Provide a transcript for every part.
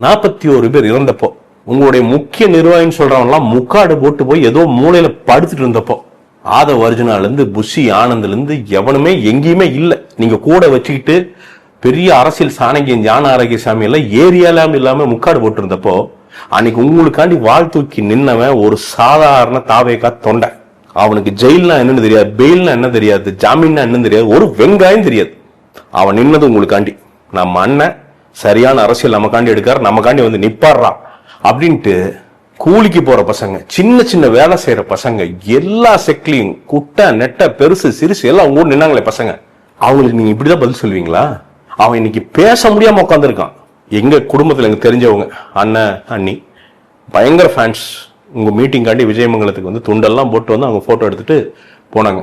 41 பேர் இறந்தப்போ உங்களுடைய முக்கிய நிர்வாகின்னு சொல்றவங்கலாம் முக்காடு போட்டு போய் ஏதோ மூலையில படுத்துட்டு இருந்தப்போ ஆதவ் அர்ஜுனால இருந்து புஷி ஆனந்த்ல இருந்து எவனுமே எங்கேயுமே இல்ல. நீங்க கூட வச்சுக்கிட்டு பெரிய அரசியல் சாணக்கியம் ஞான ஆரோக்கியசாமி எல்லாம் ஏரியாலாம் இல்லாம முக்காடு போட்டு இருந்தப்போ அன்னைக்கு உங்களுக்காண்டி வாழ் தூக்கி நின்னவன் ஒரு சாதாரண தாவேகா தொண்டை. அவனுக்கு ஜெயில்னா என்னன்னு தெரியாது, பெயில்னா என்ன தெரியாது, ஜாமீன்னா என்னன்னு தெரியாது, ஒரு வெங்காயம் தெரியாது. அவன் நின்னது உங்களுக்காண்டி. நம்ம அண்ணன் சரியான அரசியல் நமக்காண்டி எடுக்காரு, நமக்காண்டி வந்து நிப்பாடுறா அப்படின்ட்டு கூலிக்கு போற பசங்க, சின்ன சின்ன வேலை செய்யற பசங்க, எல்லா செக்லையும் குட்டை நெட்ட பெருசு சிறுசு எல்லாம் உங்க நின்னாங்களே பசங்க, அவங்களுக்கு நீங்க இப்படிதான் பதில் சொல்வீங்களா? அவன் இன்னைக்கு பேச முடியாம உட்காந்துருக்கான். எங்க குடும்பத்துல எனக்கு தெரிஞ்சவங்க அண்ணன் அண்ணி பயங்கர ஃபேன்ஸ். உங்க மீட்டிங்காண்டி விஜயமங்கலத்துக்கு வந்து துண்டெல்லாம் போட்டு வந்து அவங்க போட்டோ எடுத்துட்டு போனாங்க.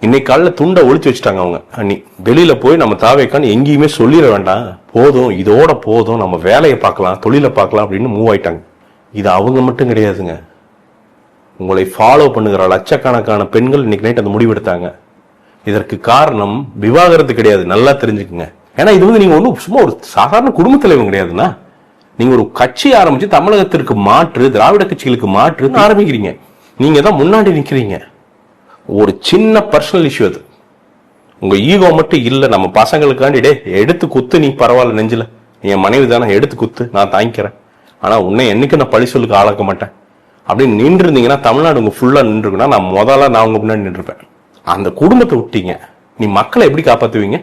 இன்னைக்கு காலைல துண்டை ஒழிச்சு வச்சுட்டாங்க அவங்க அண்ணி. வெளியில போய் நம்ம தாவேக்கான்னு எங்கேயுமே சொல்லிட வேண்டாம், போதும் இதோட போதும், நம்ம வேலையை பார்க்கலாம் தொழிலை பார்க்கலாம் அப்படின்னு மூவ் ஆயிட்டாங்க. இது அவங்க மட்டும் கிடையாதுங்க, உங்களை ஃபாலோ பண்ணுகிற லட்சக்கணக்கான பெண்கள் இன்னைக்கு நைட் அந்த முடிவெடுத்தாங்க. இதற்கு காரணம் விவாகரத்து கிடையாது, நல்லா தெரிஞ்சுக்குங்க. ஏன்னா இது வந்து நீங்க ஒன்றும் சும்மா ஒரு சாதாரண குடும்ப தலைவன் கிடையாதுன்னா, நீங்க ஒரு கட்சி ஆரம்பிச்சு தமிழகத்திற்கு மாற்று, திராவிட கட்சிகளுக்கு மாற்று ஆரம்பிக்கிறீங்க. நீங்க தான் முன்னாடி நிக்கிறீங்க. ஒரு சின்ன பர்சனல் இஷ்யூ அது, உங்க ஈகோ மட்டும் இல்ல. நம்ம பசங்களுக்காண்டி டே எடுத்து குத்து, நீ பரவாயில்ல நெஞ்சில, என் மனைவி தானே எடுத்து குத்து, நான் தாங்கிக்கிறேன், ஆனா உன்னை என்னைக்கு நான் பழி சொல்லுக்கு ஆளாக்க மாட்டேன் அப்படின்னு நின்று இருந்தீங்கன்னா, தமிழ்நாடு உங்க ஃபுல்லா நின்றுக்குன்னா நான் உங்க முன்னாடி நின்றுருப்பேன். அந்த குடும்பத்தை விட்டீங்க, நீ மக்களை எப்படி காப்பாத்துவீங்க?